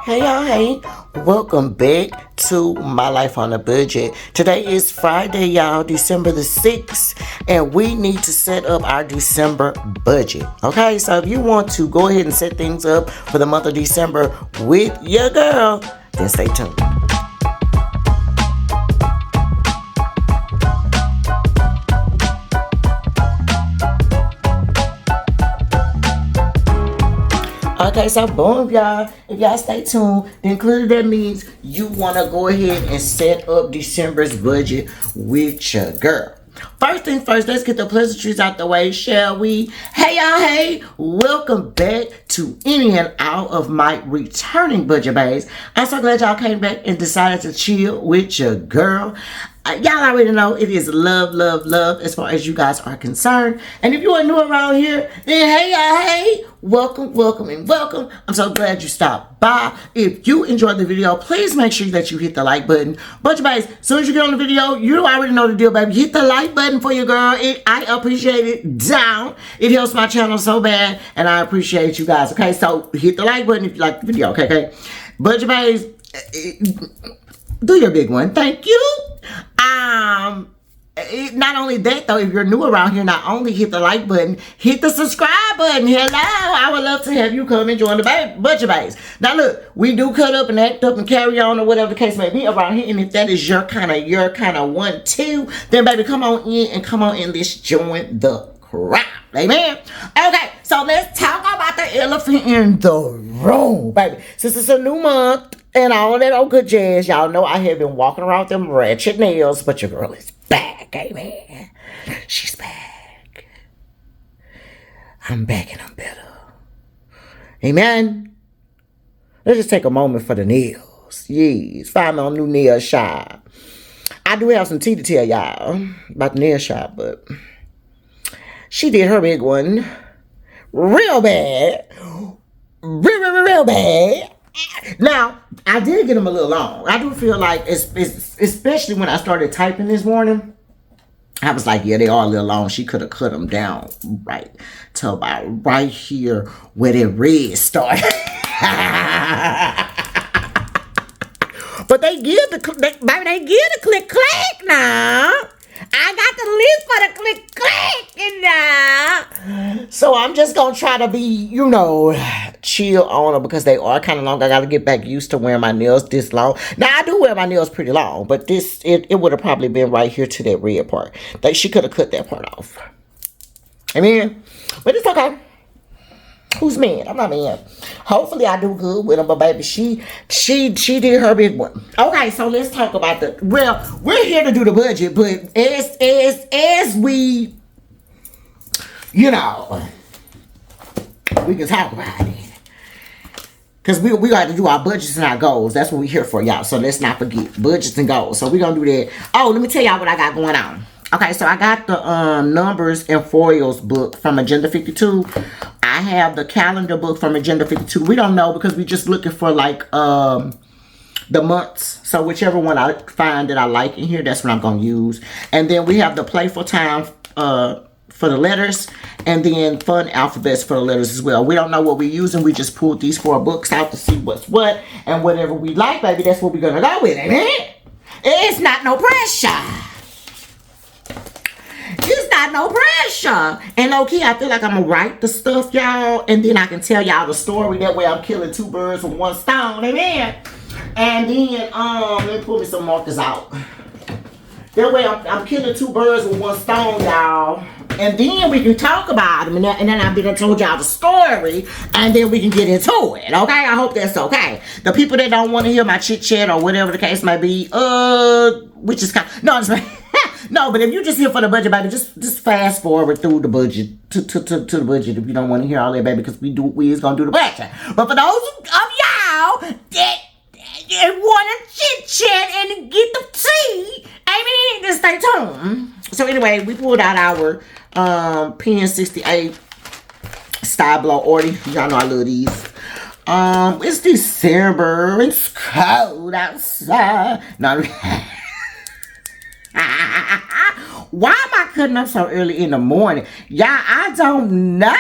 Hey y'all, hey, welcome back to My Life on a Budget. Today is Friday, y'all, December the 6th, and we need to set up our December budget. Okay, so if you want to go ahead and set things up for the month of December with your girl, then stay tuned. Okay, so boom, y'all. If y'all stay tuned, then clearly that means you want to go ahead and set up December's budget with your girl. First thing first, let's get the pleasantries out the way, shall we? Hey, y'all, hey. Welcome back to any and all of my returning budget bays. I'm so glad y'all came back and decided to chill with your girl. Y'all already know it is love, love, love as far as you guys are concerned. And if you are new around here, then hey, y'all, hey. Welcome, welcome, and welcome. I'm so glad you stopped by. If you enjoyed the video, please make sure that you hit the like button. Budget bays, as soon as you get on the video, you already know the deal, baby. Hit the like button for your girl. I appreciate it down. It helps my channel so bad, and I appreciate you guys. Okay, so hit the like button if you like the video. Okay. Budget bays, do your big one. Thank you. Not only that though, if you're new around here, not only hit the like button, hit the subscribe button. Hello, I would love to have you come and join the budget base. Now look, we do cut up and act up and carry on or whatever the case may be around here, and if that is your kind of 1 2, then baby, come on in, let's join the crowd. Amen. Okay, so let's talk about the elephant in the room, baby. Since it's a new month and all of that old good jazz, y'all know I have been walking around with them ratchet nails, but your girl is back. Amen. She's back. I'm back and I'm better. Amen. Let's just take a moment for the nails. Yes, find me on new nail shop. I do have some tea to tell y'all about the nail shop, but she did her big one real bad. Real bad. Now, I did get them a little long. I do feel like, especially when I started typing this morning, I was like, yeah, they are a little long. She could have cut them down right to about right here where the red started. But they give the click clack now. I got the list for the click now. So I'm just going to try to be, chill on them because they are kind of long. I got to get back used to wearing my nails this long. Now, I do wear my nails pretty long, but it would have probably been right here to that red part. Like, she could have cut that part off. Amen? But it's okay. Who's mad? I'm not mad. Hopefully I do good with them, but baby, she did her big one. Okay, so let's talk about we're here to do the budget, but as we, we can talk about it. Because we got to do our budgets and our goals. That's what we're here for, y'all. So let's not forget budgets and goals. So we're going to do that. Oh, let me tell y'all what I got going on. Okay, so I got the numbers and foils book from Agenda 52. I have the calendar book from Agenda 52. We don't know because we're just looking for like the months. So whichever one I find that I like in here, that's what I'm going to use. And then we have the Playful Time for the letters, and then Fun Alphabets for the letters as well. We don't know what we're using. We just pulled these 4 books out to see what's what, and whatever we like, baby, that's what we're going to go with. Amen? It's not no pressure. It's not no pressure. And low-key, I feel like I'm going to write the stuff, y'all, and then I can tell y'all the story. That way I'm killing 2 birds with 1 stone. Amen? And then, let me pull me some markers out. That way I'm killing 2 birds with 1 stone, y'all. And then we can talk about them. And then I've been told y'all the story. And then we can get into it. Okay? I hope that's okay. The people that don't want to hear my chit-chat or whatever the case may be, which is kind of, no, no, but if you're just here for the budget, baby, just fast forward through the budget to the budget if you don't want to hear all that, baby, because we is gonna do the budget. But for those of y'all that want to chit chat and get the tea, amen, just stay tuned. So anyway, we pulled out our Pen 68 Style Blow Order. Y'all know I love these. It's December. It's cold outside. No. Why am I cutting up so early in the morning? Y'all, I don't know.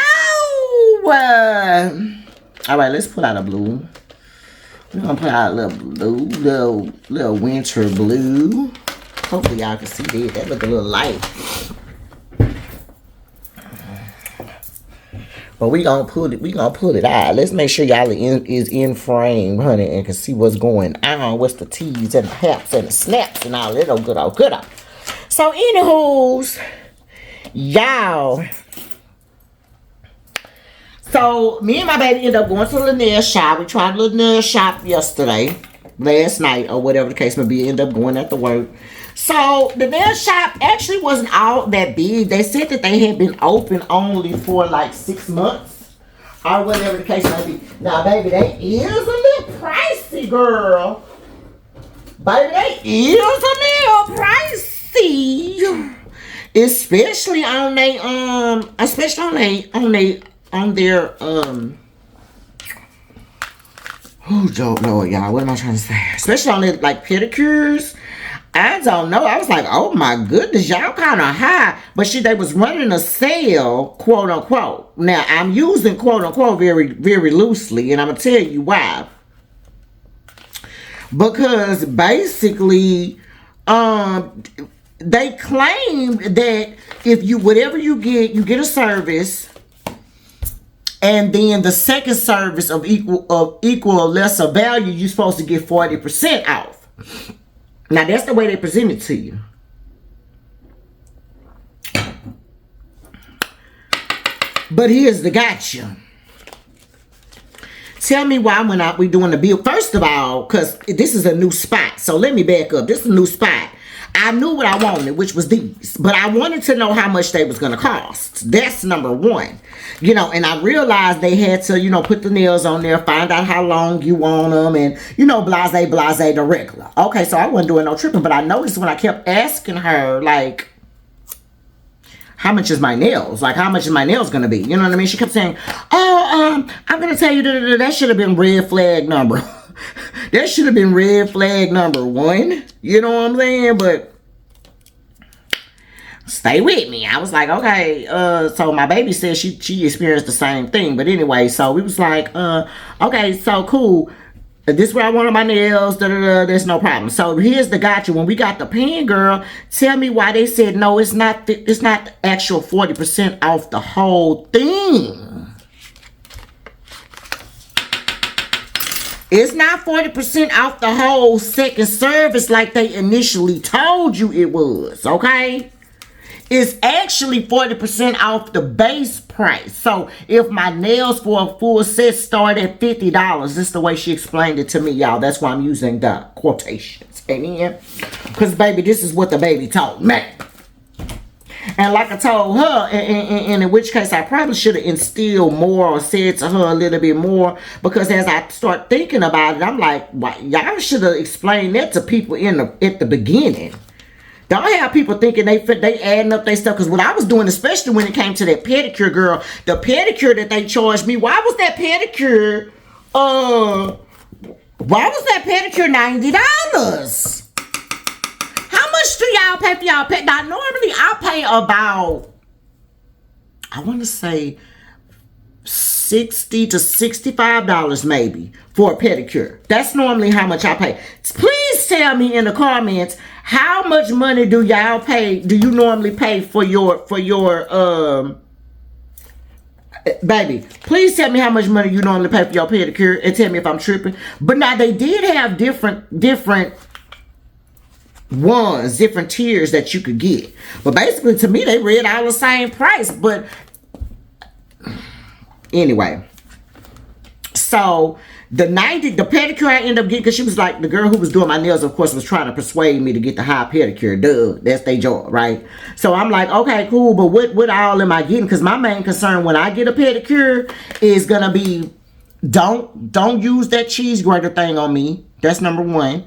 All right, let's pull out a blue. We're gonna put out a little blue, little winter blue. Hopefully y'all can see that. That look a little light. But we gonna put it out. Let's make sure y'all is in frame, honey, and can see what's going on. What's the T's and the haps and the snaps and all that good. So anywho's, y'all. So me and my baby ended up going to the nail shop. We tried the nail shop last night, or whatever the case may be. Ended up going after work. So the nail shop actually wasn't all that big. They said that they had been open only for like 6 months, or whatever the case may be. Now, baby, they is a little pricey, girl. Baby, they is a little pricey, especially on their oh Lord, y'all, what am I trying to say? Especially on their like pedicures. I don't know. I was like, oh my goodness, y'all kind of high. But they was running a sale, quote unquote. Now I'm using quote unquote very, very loosely, and I'm gonna tell you why. Because basically, they claim that if whatever you get a service. And then the second service of equal or lesser value, you're supposed to get 40% off. Now that's the way they present it to you. But here's the gotcha. Tell me why when we doing the bill. First of all, because this is a new spot. So let me back up. This is a new spot. I knew what I wanted, which was these. But I wanted to know how much they was going to cost. That's number one. You know, and I realized they had to, put the nails on there, find out how long you want them, and, blase, the regular. Okay, so I wasn't doing no tripping, but I noticed when I kept asking her, like, how much is my nails? Like, how much is my nails going to be? You know what I mean? She kept saying, I'm going to tell you that should have been red flag number. That should have been red flag number 1. You know what I'm saying? But stay with me. I was like, okay. So my baby said she experienced the same thing. But anyway, so we was like, okay, so cool. This is where I wanted my nails. There's no problem. So here's the gotcha. When we got the pen, girl, tell me why they said no. It's not the actual 40% off the whole thing. It's not 40% off the whole second service like they initially told you it was, okay? It's actually 40% off the base price. So if my nails for a full set start at $50, this is the way she explained it to me, y'all. That's why I'm using the quotations. Amen? Because, baby, this is what the baby told me. And like I told her, and in which case I probably should have instilled more or said to her a little bit more, because as I start thinking about it, I'm like, well, y'all should have explained that to people at the beginning. Don't have people thinking they adding up their stuff. Because what I was doing, especially when it came to that pedicure, girl, the pedicure that they charged me, why was that pedicure $90? How much do y'all pay for y'all pet? Now, normally I pay about, I want to say $60 to $65 maybe for a pedicure. That's normally how much I pay. Please tell me in the comments, how much money do y'all pay? Do you normally pay for your baby? Please tell me how much money you normally pay for your pedicure and tell me if I'm tripping. But now they did have different ones, different tiers that you could get. But basically, to me, they read all the same price. But anyway, so the pedicure I ended up getting, because she was like, the girl who was doing my nails, of course, was trying to persuade me to get the high pedicure. Duh, that's their job, right? So I'm like, okay, cool, but what all am I getting? Because my main concern when I get a pedicure is gonna be, don't use that cheese grater thing on me. That's number one.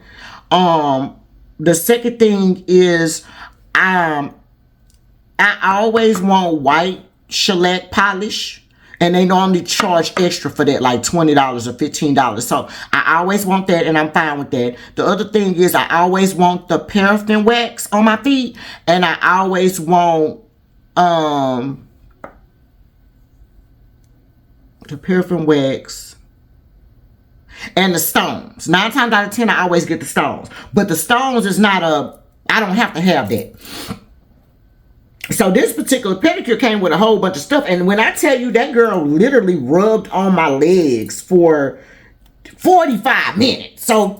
The second thing is, I always want white shellac polish. And they normally charge extra for that, like $20 or $15. So I always want that, and I'm fine with that. The other thing is, I always want the paraffin wax on my feet. And I always want the paraffin wax. and the stones. 9 times out of 10, I always get the stones. But the stones is not I don't have to have that. So this particular pedicure came with a whole bunch of stuff. And when I tell you, that girl literally rubbed on my legs for 45 minutes. So,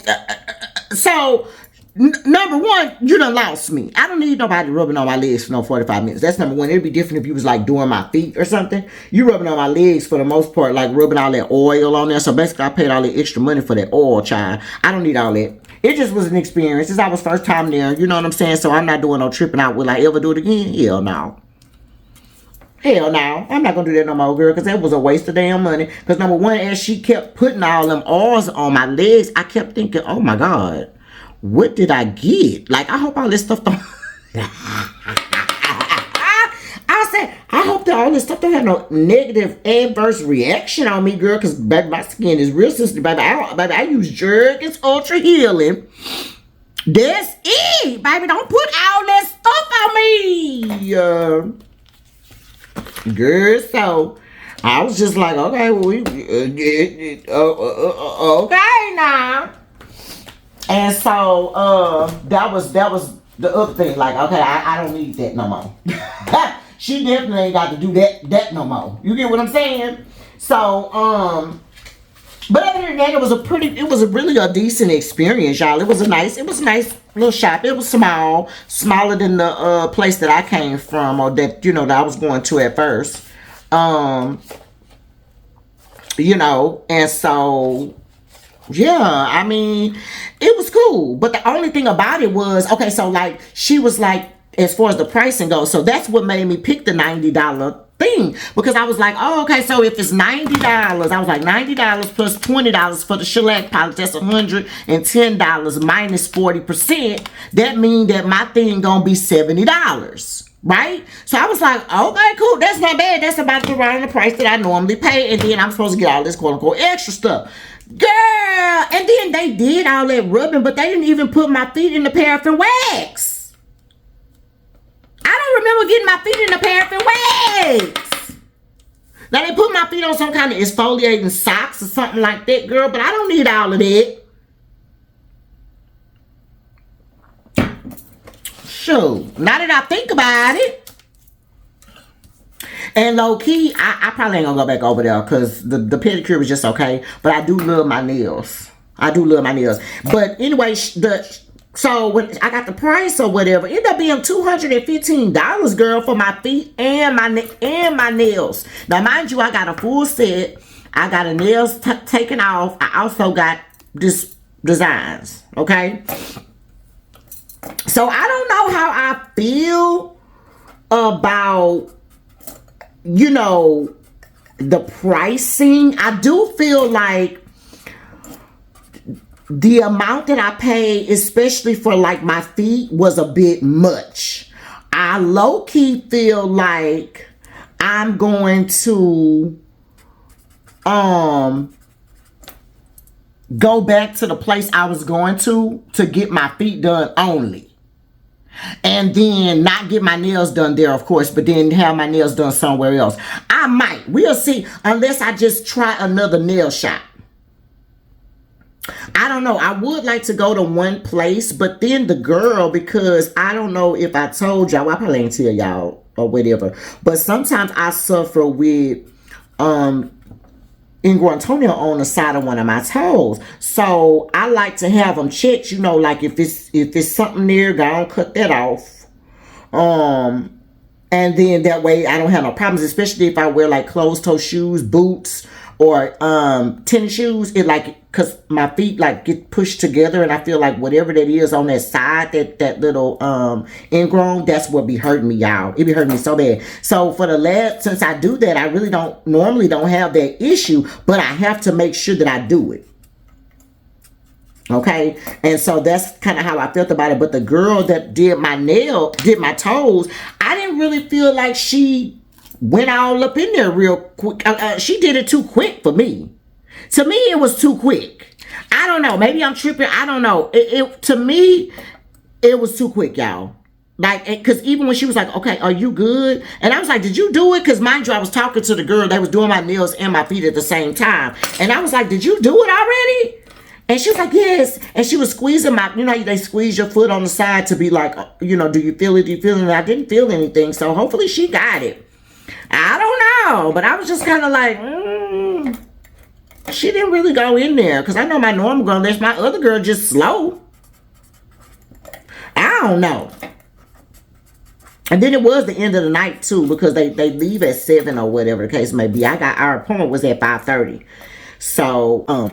number one, you done lost me. I don't need nobody rubbing on my legs for no 45 minutes. That's number one. It'd be different if you was like doing my feet or something. You rubbing on my legs for the most part, like rubbing all that oil on there. So basically, I paid all the extra money for that oil, child. I don't need all that. It just was an experience. This was first time there. You know what I'm saying? So I'm not doing no tripping out. Will I ever do it again? Hell no. Hell no. I'm not going to do that no more, girl, because that was a waste of damn money. Because number one, as she kept putting all them oils on my legs, I kept thinking, oh my God, what did I get? Like, I hope all this stuff don't... I said, I hope that all this stuff don't have no negative adverse reaction on me, girl, because baby, my skin is real sensitive, baby. I use Jergens Ultra Healing. That's it, baby. Don't put all that stuff on me. Girl, so I was just like, okay, well, okay now. And so that was the other thing. Like, okay, I don't need that no more. She definitely ain't got to do that no more. You get what I'm saying? So, but other than that, it was really a decent experience, y'all. It was a nice little shop. It was smaller than the place that I came from, or that, you know, that I was going to at first. You know, and so, yeah, I mean, it was cool. But the only thing about it was, okay, so like, she was like, as far as the pricing goes, so that's what made me pick the $90 thing, because I was like, oh, okay, so if it's $90, I was like, $90 plus $20 for the shellac polish, that's $110 minus 40%. That means that my thing gonna be $70, right? So I was like, okay, cool, that's not bad. That's about around the price that I normally pay, and then I'm supposed to get all this quote-unquote extra stuff. Girl, and then they did all that rubbing, but they didn't even put my feet in the paraffin wax. I don't remember getting my feet in the paraffin wax. Now, they put my feet on some kind of exfoliating socks or something like that, girl, but I don't need all of that. Sure. Now that I think about it. And low-key, I probably ain't gonna go back over there because the pedicure was just okay. But I do love my nails. I do love my nails. But anyway, so when I got the price or whatever, it ended up being $215, girl, for my feet and my nails. Now, mind you, I got a full set. I got a nails taken off. I also got designs, okay? So I don't know how I feel about, you know, the pricing. I do feel like the amount that I paid, especially for like my feet, was a bit much. I low-key feel like I'm going to go back to the place I was going to get my feet done only. And then not get my nails done there, of course, but then have my nails done somewhere else. I might. We'll see, unless I just try another nail shop. I don't know. I would like to go to one place, but then the girl, because I don't know if I told y'all, I probably ain't tell y'all or whatever, but sometimes I suffer with inguinal on the side of one of my toes. So I like to have them checked, you know, like if it's something there, go on, cut that off. And then that way I don't have no problems, especially if I wear like closed toe shoes, boots, or tennis shoes. It like, cause my feet like get pushed together, and I feel like whatever that is on that side, that little ingrown, that's what be hurting me, y'all. It be hurting me so bad. So for the last, since I do that, I really normally don't have that issue, but I have to make sure that I do it. Okay, and so that's kind of how I felt about it. But the girl that did my toes, I didn't really feel like she went all up in there real quick. She did it too quick for me. To me, it was too quick. I don't know. Maybe I'm tripping. I don't know. To me, it was too quick, y'all. Like, because even when she was like, okay, are you good? And I was like, did you do it? Because mind you, I was talking to the girl that was doing my nails and my feet at the same time. And I was like, did you do it already? And she was like, yes. And she was squeezing my, you know, they squeeze your foot on the side to be like, you know, do you feel it? Do you feel it? And I didn't feel anything. So hopefully she got it. I don't know. But I was just kind of like, she didn't really go in there. Because I know my normal girl, unless my other girl just slow. I don't know. And then it was the end of the night too, because they leave at 7 or whatever the case may be. Our appointment was at 5:30. So,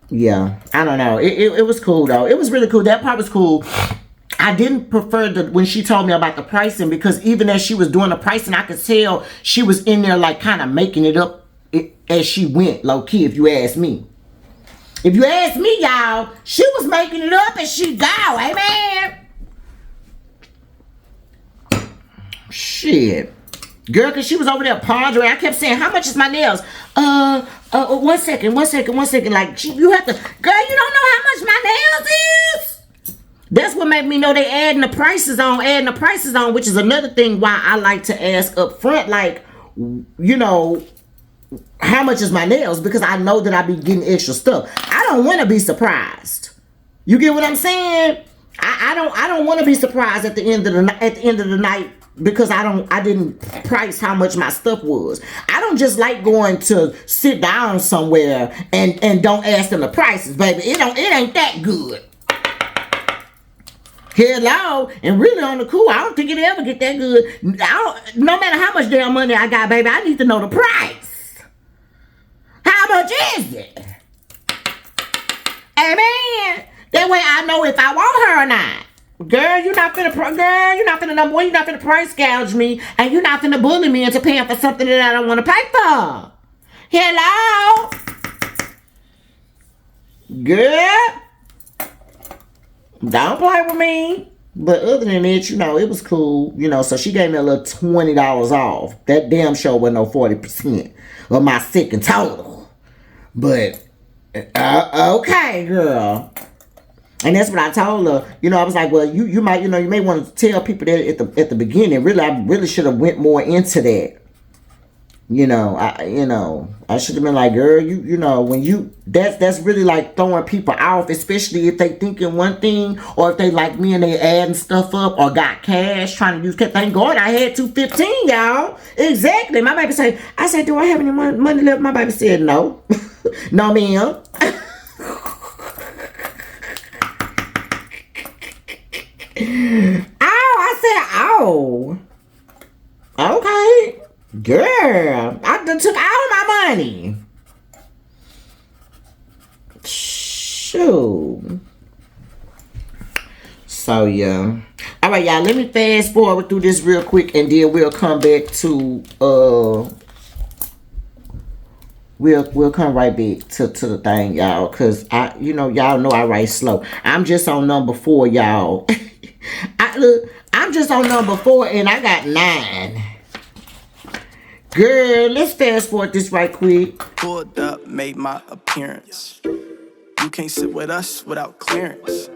yeah, I don't know. It was cool though. It was really cool. That part was cool. I didn't prefer when she told me about the pricing, because even as she was doing the pricing, I could tell she was in there like kind of making it up as she went, low key, if you ask me. If you ask me, y'all, she was making it up as she go. Amen. Shit. Girl, because she was over there pondering. I kept saying, how much is my nails? 1 second. Like, you have to, girl, you don't know how much my nails is? That's what made me know they adding the prices on, which is another thing why I like to ask up front, like, you know, how much is my nails? Because I know that I be getting extra stuff. I don't want to be surprised. You get what I'm saying? I don't want to be surprised at the end of the night because I didn't price how much my stuff was. I don't just like going to sit down somewhere and don't ask them the prices, baby. It ain't that good. Hello, and really on the cool, I don't think it ever get that good. No matter how much damn money I got, baby, I need to know the price. How much is it? Amen. That way I know if I want her or not. Girl, you're not finna number one, you're not finna price gouge me, and you're not finna bully me into paying for something that I don't want to pay for. Hello? Girl, don't play with me. But other than that, you know, it was cool. You know, so she gave me a little $20 off. That damn show wasn't no 40% of my second total. But, okay, girl. And that's what I told her. You know, I was like, well, you may want to tell people that at the beginning. Really, I really should have went more into that. I should have been like, girl, you know, when that's really like throwing people off, especially if they thinking one thing, or if they like me and they adding stuff up, or got cash trying to use cash. Thank God I had $2.15, y'all. Exactly. My baby said, I said, do I have any money left? My baby said, no. No, ma'am. I said, oh. Okay. Girl, I done took all my money. Shoot. So, yeah. All right, y'all. Let me fast forward through this real quick, and then we'll come back to, We'll come right back to the thing, y'all. Because, y'all know I write slow. I'm just on number 4, y'all. I'm just on number 4, and I got 9. Girl, let's fast forward this right quick. Pulled up, made my appearance. You can't sit with us without clearance.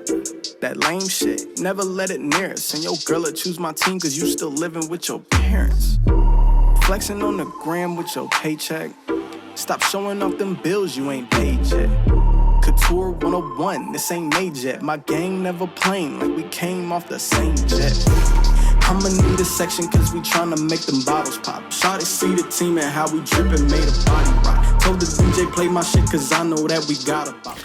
That lame shit, never let it near us. And your girl will choose my team cause you still living with your parents. Flexing on the gram with your paycheck. Stop showing off them bills you ain't paid yet. Couture 101, this ain't made yet. My gang never playing like we came off the same jet. I'ma need a section cause we tryna make them bottles pop. Shawty see the team and how we drippin', made a body rock. Told the DJ play my shit cause I know that we got a bop.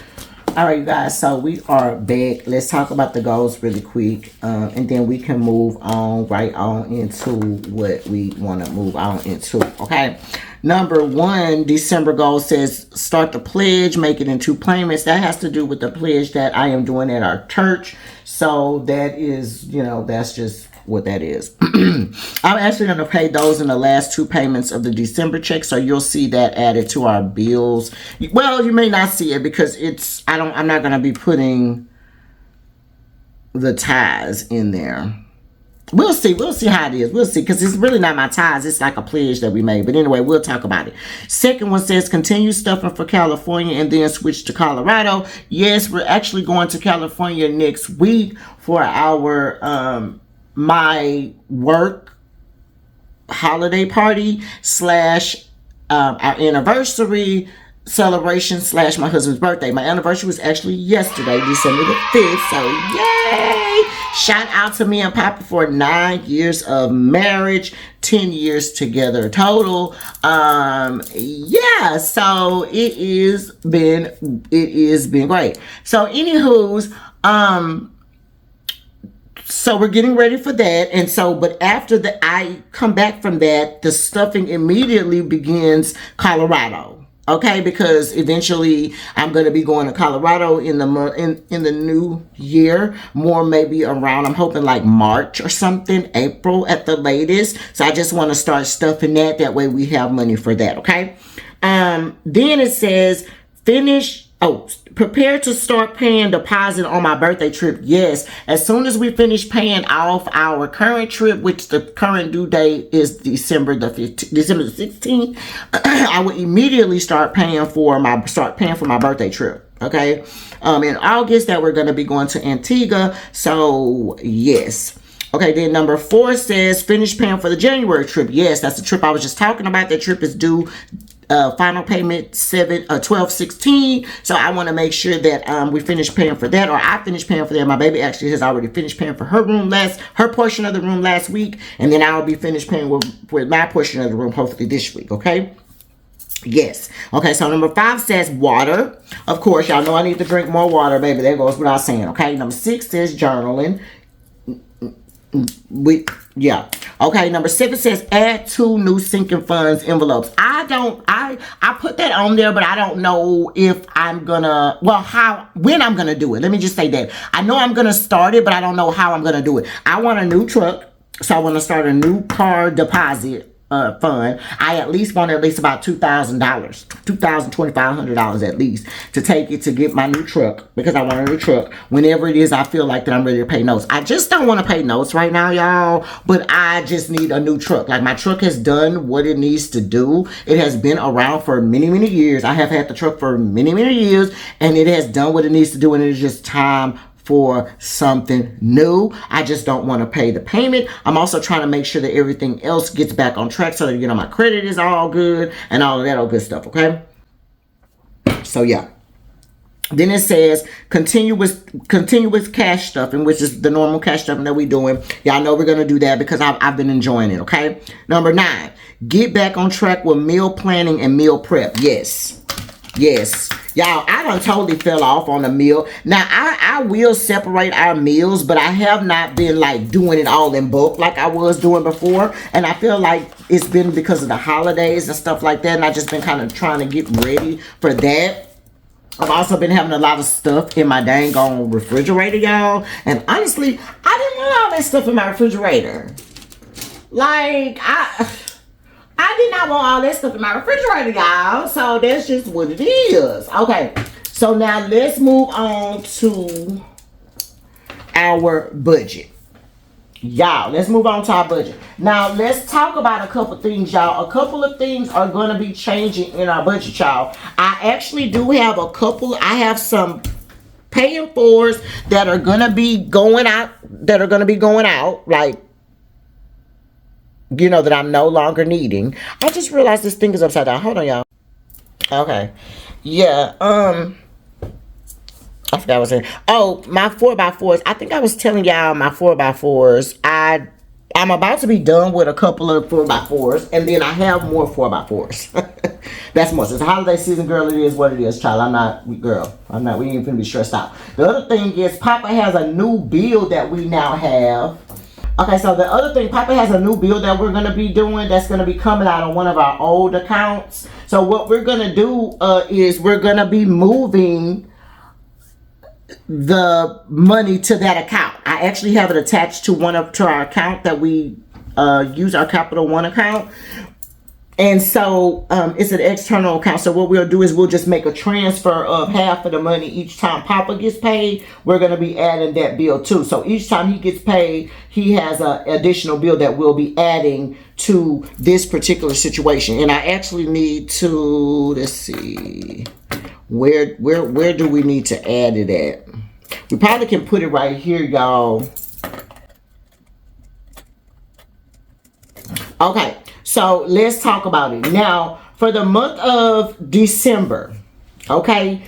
Alright, you guys, so we are back. Let's talk about the goals really quick. And then we can move on right on into what we want to move on into. Okay. Number 1, December goal says start the pledge, make it in 2 payments. That has to do with the pledge that I am doing at our church. So that is, that's just what that is. I'm actually going to pay those in the last 2 payments of the December check. So you'll see that added to our bills. Well, you may not see it because I'm not going to be putting the tithes in there. We'll see how it is. We'll see, because it's really not my tithes. It's like a pledge that we made. But anyway, we'll talk about it. Second one says continue stuffing for California and then switch to Colorado. Yes, we're actually going to California next week for our my work holiday party / our anniversary celebration slash my husband's birthday. My anniversary was actually yesterday, December the 5th. So yay! Shout out to me and Papa for 9 years of marriage, 10 years together total. Yeah, so it is been great. So anywho's, so we're getting ready for that. And so, but after I come back from that, the stuffing immediately begins Colorado. Okay, because eventually I'm going to be going to Colorado in the month, in the new year, more maybe around, I'm hoping like March or something, April at the latest. So I just want to start stuffing that. That way we have money for that. Okay. Then it says prepare to start paying deposit on my birthday trip. Yes, as soon as we finish paying off our current trip, which the current due date is December the 16th, I will immediately start paying for my birthday trip. Okay, in August that we're going to be going to Antigua. So yes. Okay, then number 4 says finish paying for the January trip. Yes, that's the trip I was just talking about. That trip is due final payment 12/16. So I want to make sure that we finish paying for that, or I finish paying for that. My baby actually has already finished paying for her portion of the room last week, and then I'll be finished paying with my portion of the room hopefully this week. Okay. Yes. Okay, so number 5 says water. Of course, y'all know I need to drink more water, baby. That goes without saying. Okay. Number 6 says journaling. Okay, number 7 says add 2 new sinking funds envelopes. I put that on there, but I don't know if I'm gonna, when I'm gonna do it. Let me just say that. I know I'm gonna start it, but I don't know how I'm gonna do it. I want a new truck, so I want to start a new car deposit fund. I at least want about $2,000, $2,500 at least to take it to get my new truck, because I want a new truck whenever it is I feel like that I'm ready to pay notes. I just don't want to pay notes right now, y'all, but I just need a new truck. Like, my truck has done what it needs to do. It has been around for many, many years. I have had the truck for many, many years, and it has done what it needs to do, and it is just time for something new. I just don't want to pay the payment. I'm also trying to make sure that everything else gets back on track so that, my credit is all good and all of that good stuff, okay? So, yeah. Then it says continuous cash stuffing, which is the normal cash stuffing that we're doing. Y'all know we're going to do that because I've been enjoying it, okay? Number 9, get back on track with meal planning and meal prep. Yes. Y'all, I done totally fell off on the meal. Now, I will separate our meals, but I have not been, doing it all in bulk like I was doing before. And I feel like it's been because of the holidays and stuff like that. And I've just been kind of trying to get ready for that. I've also been having a lot of stuff in my dang on refrigerator, y'all. And honestly, I didn't want all that stuff in my refrigerator. I did not want all that stuff in my refrigerator, y'all. So that's just what it is. Okay. So now let's move on to our budget. Y'all, let's move on to our budget. Now, let's talk about a couple things, y'all. A couple of things are going to be changing in our budget, y'all. I actually do have I have some paying fors that are going to be going out, that I'm no longer needing. I just realized this thing is upside down. Hold on, y'all. Okay. Yeah, I forgot what I was saying. Oh, my 4x4s. I think I was telling y'all my 4x4s. I'm about to be done with a couple of 4x4s, and then I have more 4x4s. That's more. Since the holiday season, girl, it is what it is, child. We ain't finna be stressed out. The other thing is, Papa has a new bill that we now have. Okay, so the other thing, Papa has a new bill that we're going to be doing that's going to be coming out on one of our old accounts. So what we're going to do is we're going to be moving the money to that account. I actually have it attached to our account that we use, our Capital One account. And so it's an external account. So what we'll do is we'll just make a transfer of half of the money each time Papa gets paid. We're going to be adding that bill too. So each time he gets paid, he has an additional bill that we'll be adding to this particular situation. And I actually need to, let's see, where do we need to add it at? We probably can put it right here, y'all. Okay. So let's talk about it. Now, for the month of December, okay,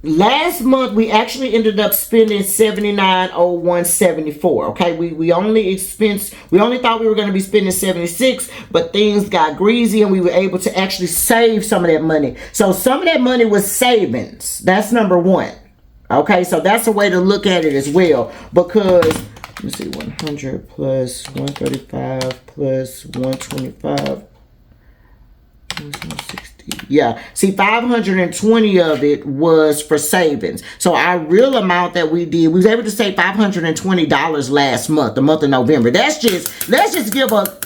last month we actually ended up spending $79.0174. Okay, we only thought we were going to be spending 76, but things got greasy and we were able to actually save some of that money. So some of that money was savings. That's number one. Okay, so that's a way to look at it as well, because let's see, 100 plus 135 plus 125. 160. Yeah, see, 520 of it was for savings. So our real amount that we did, we was able to save $520 last month, the month of November. Let's just give a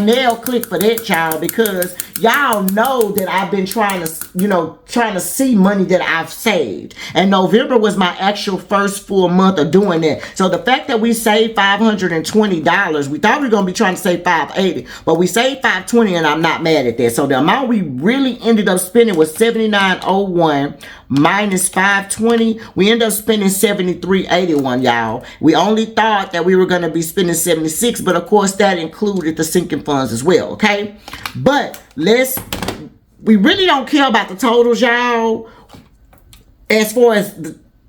nail click for that, child, because y'all know that I've been trying to see money that I've saved. And November was my actual first full month of doing that. So the fact that we saved $520, we thought we were going to be trying to save $580, but we saved $520, and I'm not mad at that. So the amount we really ended up spending was $79.01 minus $520. We ended up spending $73.81, y'all. We only thought that we were going to be spending $76, but of course that included the sinking funds as well, okay? But we really don't care about the totals, y'all. As far as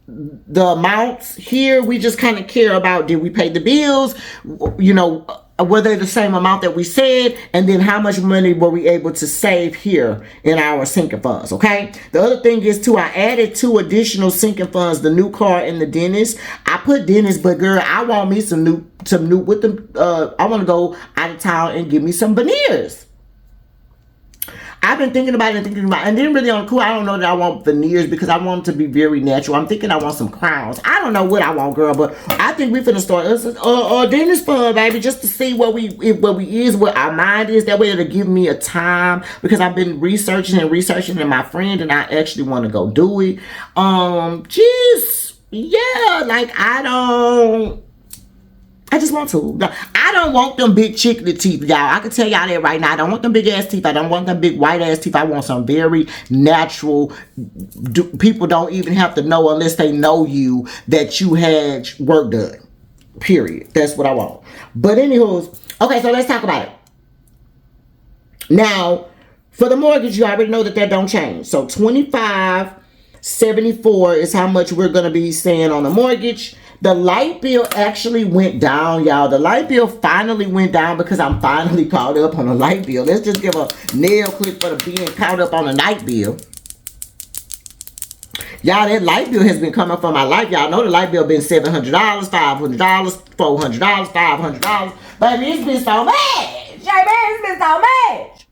the amounts here, we just kind of care about, did we pay the bills? You know, were they the same amount that we said? And then how much money were we able to save here in our sinking funds, okay? The other thing is, too, I added 2 additional sinking funds, the new car and the dentist. I put dentist, but girl, I want me some new with them. I want to go out of town and give me some veneers. I've been thinking about it, and then really on cool, I don't know that I want veneers because I want them to be very natural. I'm thinking I want some crowns. I don't know what I want, girl, but I think we finna start a dentist fund, baby, just to see what our mind is. That way it'll give me a time, because I've been researching, and my friend and I actually want to go do it. Yeah, like I just want to. I don't want them big chicklet teeth, y'all. I can tell y'all that right now. I don't want them big ass teeth. I don't want them big white ass teeth. I want some very natural. People don't even have to know, unless they know you, that you had work done. Period. That's what I want. But anywho, okay, so let's talk about it. Now, for the mortgage, you already know that don't change. So $25.74 is how much we're going to be saying on the mortgage. The light bill actually went down, y'all. The light bill finally went down because I'm finally caught up on the light bill. Let's just give a nail clip for the being caught up on the night bill. Y'all, that light bill has been coming for my life. Y'all know the light bill been $700, $500, $400, $500. But it's been so much. It's been so much.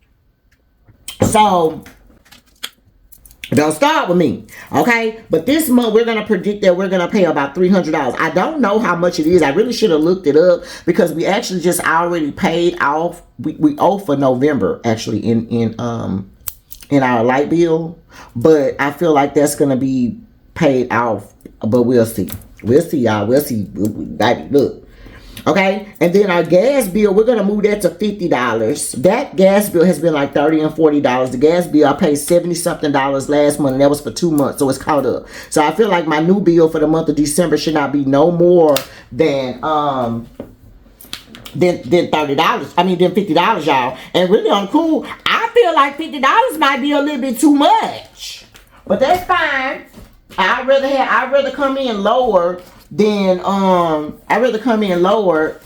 So don't start with me, okay? But this month, we're going to predict that we're going to pay about $300. I don't know how much it is. I really should have looked it up, because we actually just already paid off. We owe for November, actually, in our light bill. But I feel like that's going to be paid off. But we'll see. We'll see, y'all. We'll see. Baby, look. Okay, and then our gas bill, we're going to move that to $50. That gas bill has been like $30 and $40. The gas bill, I paid $70-something last month, and that was for 2 months, so it's caught up. So I feel like my new bill for the month of December should not be no more than $30. I mean, than $50, y'all. And really on cool, I feel like $50 might be a little bit too much, but that's fine. I'd rather come in lower than come in over.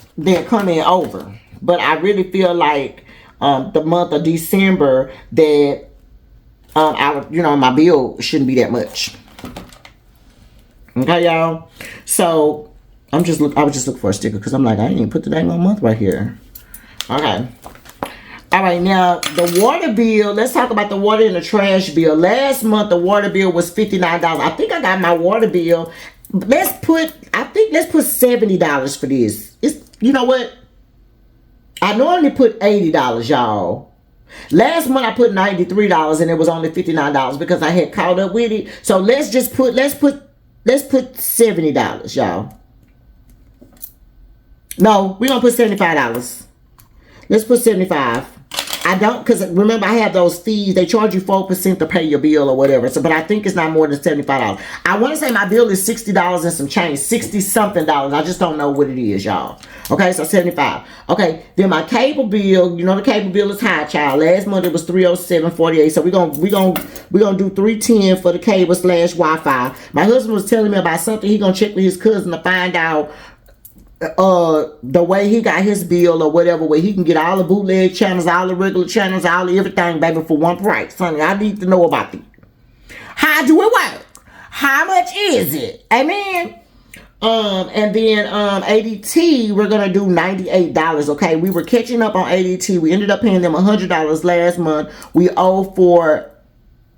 But I really feel like the month of December that my bill shouldn't be that much. Okay, y'all. So I was just looking for a sticker, because I'm like, I didn't even put the dang on month right here. Okay. All right, now the water bill. Let's talk about the water and the trash bill. Last month the water bill was $59. I think I got my water bill. Let's put $70 for this. You know what? I normally put $80, y'all. Last month I put $93 and it was only $59 because I had caught up with it. So let's put $70, y'all. No, we're gonna put $75. Let's put $75. I don't, because remember I have those fees. They charge you 4% to pay your bill or whatever. So, but I think it's not more than $75. I want to say my bill is $60 and some change, 60 something dollars. I just don't know what it is, y'all. Okay, so 75. Okay, then my cable bill, you know the cable bill is high, child. Last month it was $307.48. So we're gonna do $310 for the cable / Wi-Fi. My husband was telling me about something. He gonna check with his cousin to find out the way he got his bill or whatever, where he can get all the bootleg channels, all the regular channels, all the everything, baby, for one price. Honey, I need to know about it. How do it work? How much is it? Amen. And then ADT, we're gonna do $98. Okay, we were catching up on ADT. We ended up paying them $100 last month. We owe for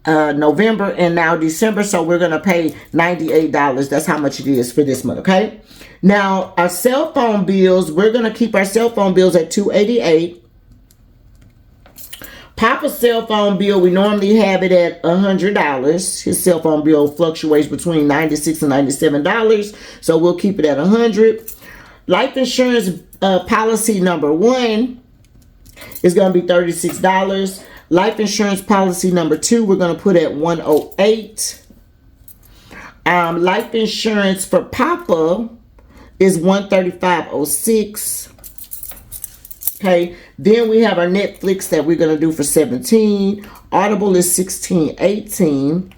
November and now December, so we're gonna pay $98. That's how much it is for this month. Okay, now our cell phone bills, we're gonna keep our cell phone bills at $288. Papa's cell phone bill, we normally have it at $100. His cell phone bill fluctuates between $96 and $97, so we'll keep it at $100. Life insurance policy number 1 is going to be $36. Life insurance policy number 2, we're going to put at $108. Life insurance for Papa is $135.06. Okay, then we have our Netflix that we're going to do for $17. Audible is $16.18.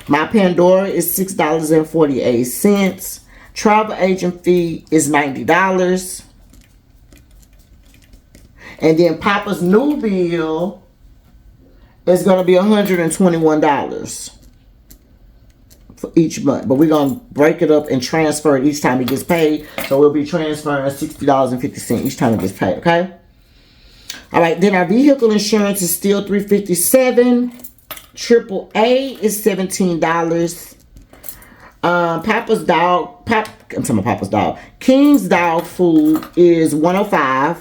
My Pandora is $6.48. Travel agent fee is $90. And then Papa's new bill is going to be $121 for each month, but we're gonna break it up and transfer it each time it gets paid. So we'll be transferring $60.50 each time it gets paid. Okay. All right. Then our vehicle insurance is still $357. AAA is $17. Papa's dog. I'm talking about Papa's dog. King's dog food is $105.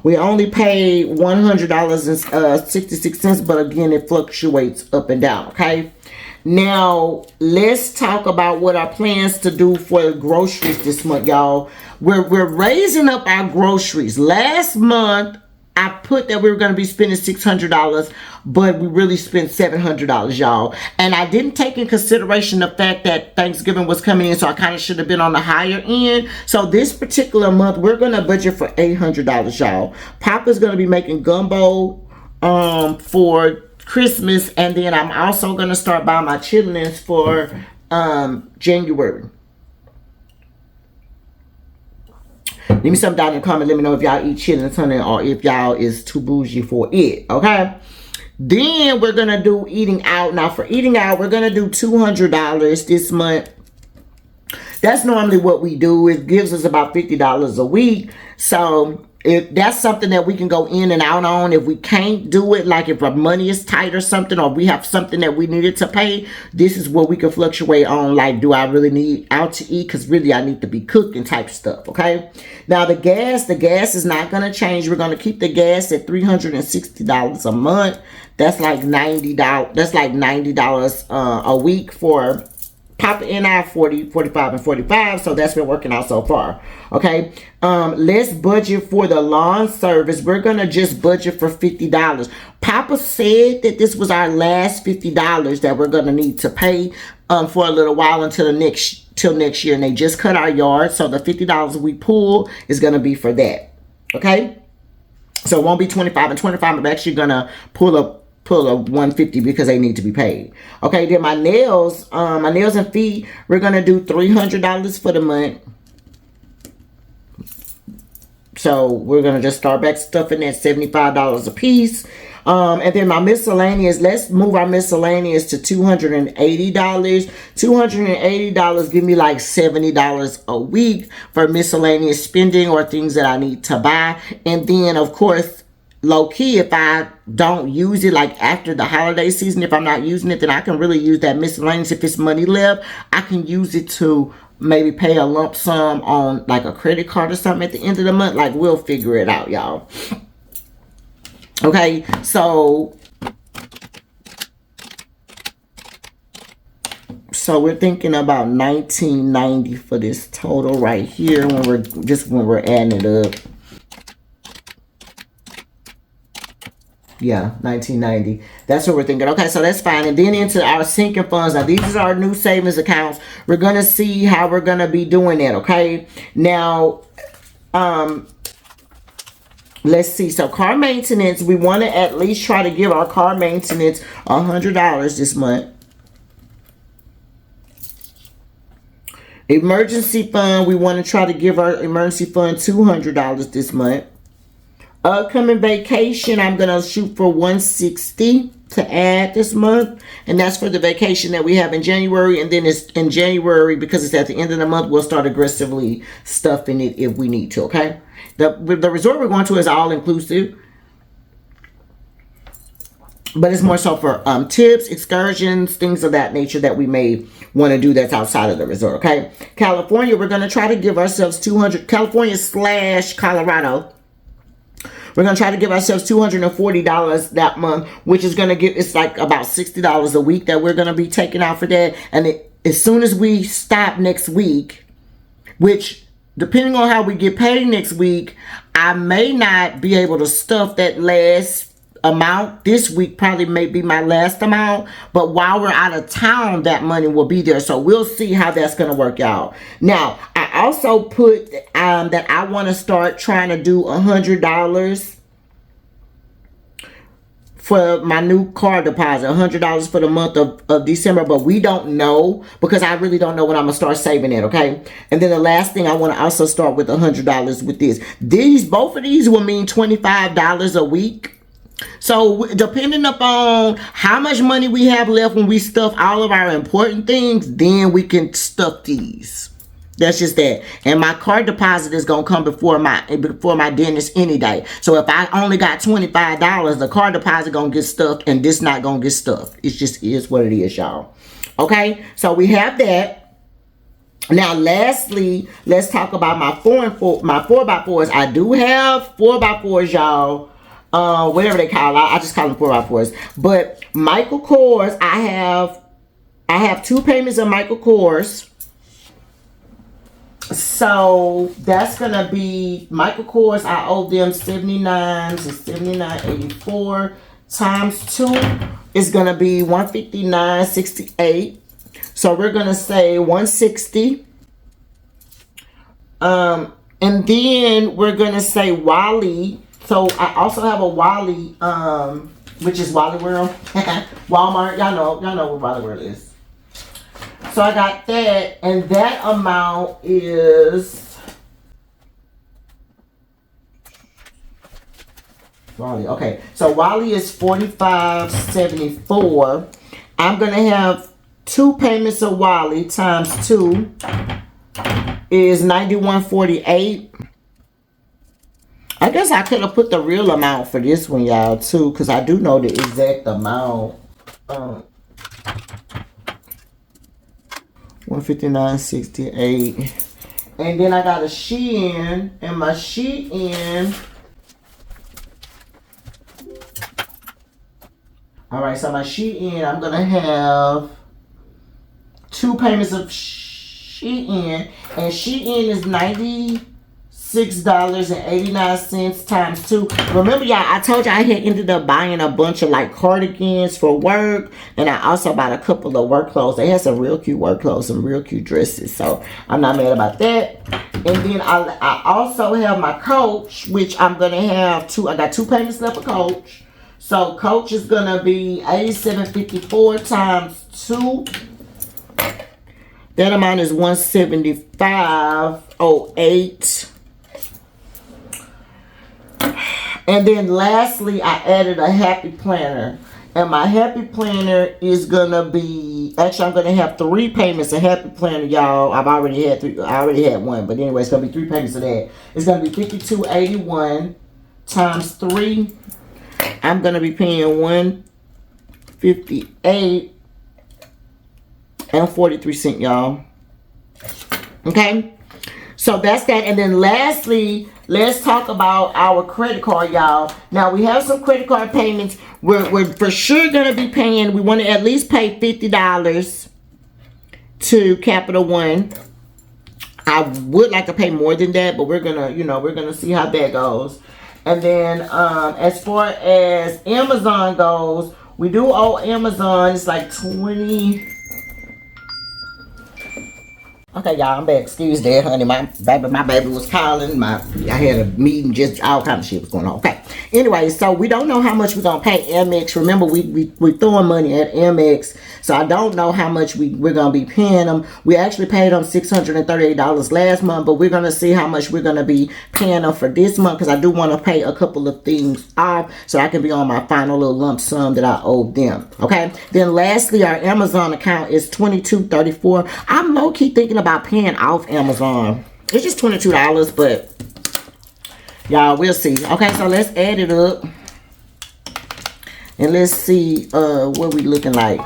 We only pay $100.66, but again, it fluctuates up and down. Okay. Now, let's talk about what our plans to do for groceries this month, y'all. We're raising up our groceries. Last month, I put that we were going to be spending $600, but we really spent $700, y'all. And I didn't take in consideration the fact that Thanksgiving was coming in, so I kind of should have been on the higher end. So this particular month, we're going to budget for $800, y'all. Papa's going to be making gumbo for Christmas, and then I'm also going to start buying my chitlins for January. Leave me something down in the comment. Let me know if y'all eat chitlins, honey, or if y'all is too bougie for it, okay? Then we're going to do eating out. Now, for eating out, we're going to do $200 this month. That's normally what we do. It gives us about $50 a week. So if that's something that we can go in and out on, if we can't do it, like if our money is tight or something, or we have something that we needed to pay, this is what we can fluctuate on. Like, do I really need out to eat? Because really I need to be cooking type stuff, okay? Now the gas is not going to change. We're going to keep the gas at $360 a month. That's like $90. That's like $90 a week for Papa and I, 40, 45, and 45. So that's been working out so far. Okay. Let's budget for the lawn service. We're going to just budget for $50. Papa said that this was our last $50 that we're going to need to pay for a little while until next year. And they just cut our yard. So the $50 we pull is going to be for that. Okay. So it won't be 25 and 25. I'm actually going to pull a $150 because they need to be paid. Okay, then my nails and feet, we're gonna do $300 for the month. So we're gonna just start back stuffing at $75 a piece. And then my miscellaneous, let's move our miscellaneous to $280. $280 give me like $70 a week for miscellaneous spending or things that I need to buy. And then of course, low key, if I don't use it, like after the holiday season, if I'm not using it, then I can really use that miscellaneous. If it's money left, I can use it to maybe pay a lump sum on like a credit card or something at the end of the month. Like, we'll figure it out, y'all. Okay, so we're thinking about $19.90 for this total right here when we're adding it up. Yeah, 1990. That's what we're thinking. Okay, so that's fine. And then into our sinking funds. Now, these are our new savings accounts. We're going to see how we're going to be doing that, okay? Now, let's see. So, car maintenance, we want to at least try to give our car maintenance $100 this month. Emergency fund, we want to try to give our emergency fund $200 this month. Upcoming vacation, I'm going to shoot for $160 to add this month. And that's for the vacation that we have in January. And then it's in January, because it's at the end of the month, we'll start aggressively stuffing it if we need to, okay? The resort we're going to is all inclusive. But it's more so for tips, excursions, things of that nature that we may want to do that's outside of the resort, okay? California, we're going to try to give ourselves California/Colorado. We're going to try to give ourselves $240 that month, which is going to give, it's like about $60 a week that we're going to be taking out for that. And as soon as we stop next week, which depending on how we get paid next week, I may not be able to stuff that last amount. This week probably may be my last amount, but while we're out of town, that money will be there. So we'll see how that's going to work out. Now, I also put that I want to start trying to do $100 for my new car deposit, $100 for the month of December, but we don't know, because I really don't know when I'm gonna start saving it, okay? And then the last thing, I want to also start with $100 with this. Both of these will mean $25 a week. So depending upon how much money we have left when we stuff all of our important things, then we can stuff these. That's just that. And my car deposit is going to come before my dentist any day. So if I only got $25, the car deposit going to get stuffed and this not going to get stuffed. It just is what it is, y'all. Okay? So we have that. Now, lastly, let's talk about my 4x4s. I do have 4x4s, y'all. Whatever they call it. I just call them 4x4s. But Michael Kors, I have 2 payments of Michael Kors. So that's gonna be Michael Kors. I owe them $79, so $79.84 times 2 is gonna be $159.68. So we're gonna say $160. And then we're gonna say Wally. So I also have a Wally, which is Wally World, Walmart. Y'all know what Wally World is. So I got that, and that amount is Wally. Okay, so Wally is $45.74. I'm gonna have 2 payments of Wally times 2 is $91.48. I guess I could have put the real amount for this one, y'all, too, because I do know the exact amount. $159.68. And then I got a Shein, and my Shein. Alright, so my Shein, I'm going to have 2 payments of Shein. And Shein is $96.89 times 2. Remember, y'all, I told you I had ended up buying a bunch of like cardigans for work, and I also bought a couple of work clothes. They had some real cute work clothes, some real cute dresses, so I'm not mad about that. And then I also have my Coach, which I'm gonna have 2. I got 2 payments left for Coach, so Coach is gonna be $87.54 times 2. That amount is $175.08. And then lastly, I added a Happy Planner. And my Happy Planner is going to be, actually I'm going to have 3 payments of Happy Planner, y'all. I already had 1, but anyway, it's going to be 3 payments of that. It's going to be $52.81 times 3. I'm going to be paying $158.43, y'all. Okay? So that's that. And then lastly, let's talk about our credit card, y'all. Now, we have some credit card payments. We're for sure going to be paying. We want to at least pay $50 to Capital One. I would like to pay more than that, but we're going to, we're going to see how that goes. And then as far as Amazon goes, we do owe Amazon. It's like 20. Okay, y'all, I'm back. Excuse that, honey. My baby was calling. I had a meeting, just all kind of shit was going on. Okay. Anyway, so we don't know how much we're gonna pay Amex. Remember, we throwing money at Amex, so I don't know how much we're gonna be paying them. We actually paid them $638 last month, but we're gonna see how much we're gonna be paying them for this month, because I do want to pay a couple of things off so I can be on my final little lump sum that I owe them. Okay. Then lastly, our Amazon account is $22.34. I'm low key thinking about paying off Amazon. It's just $22, but y'all, we'll see. Okay, so let's add it up and let's see what we looking like.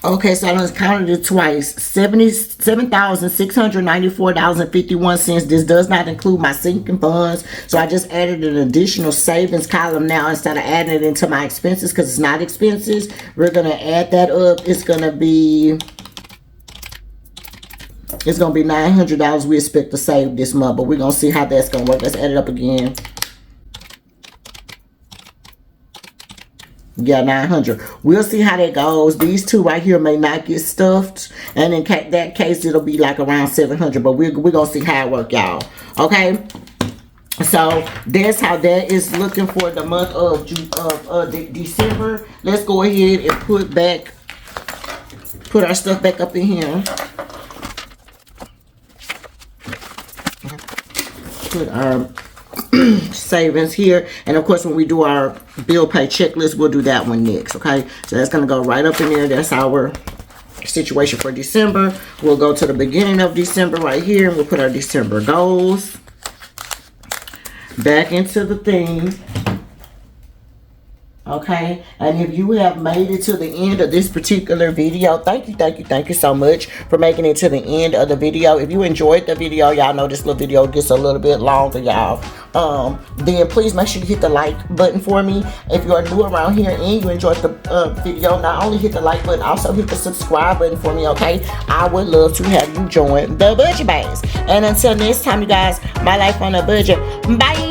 Okay, so I just counted it twice. $77,694.51. This does not include my sinking funds. So I just added an additional savings column now instead of adding it into my expenses, because it's not expenses. We're gonna add that up. It's gonna be $900 we expect to save this month, but we're gonna see how that's gonna work. Let's add it up again. Yeah, 900. We'll see how that goes. These two right here may not get stuffed, and in that case it'll be like around 700, but we're gonna see how it work, y'all. Okay, so that's how that is looking for the month of December. Let's go ahead and put our stuff back up in here. Put our savings here, and of course when we do our bill pay checklist, we'll do that one next. Okay, so that's gonna go right up in there. That's our situation for December. We'll go to the beginning of December right here, and we'll put our December goals back into the thing. Okay, and if you have made it to the end of this particular video, thank you so much for making it to the end of the video. If you enjoyed the video, y'all know this little video gets a little bit longer, y'all. Then please make sure you hit the like button for me. If you are new around here and you enjoyed the video, not only hit the like button, also hit the subscribe button for me. Okay, I would love to have you join the budget base. And until next time, you guys, my life on a budget. Bye.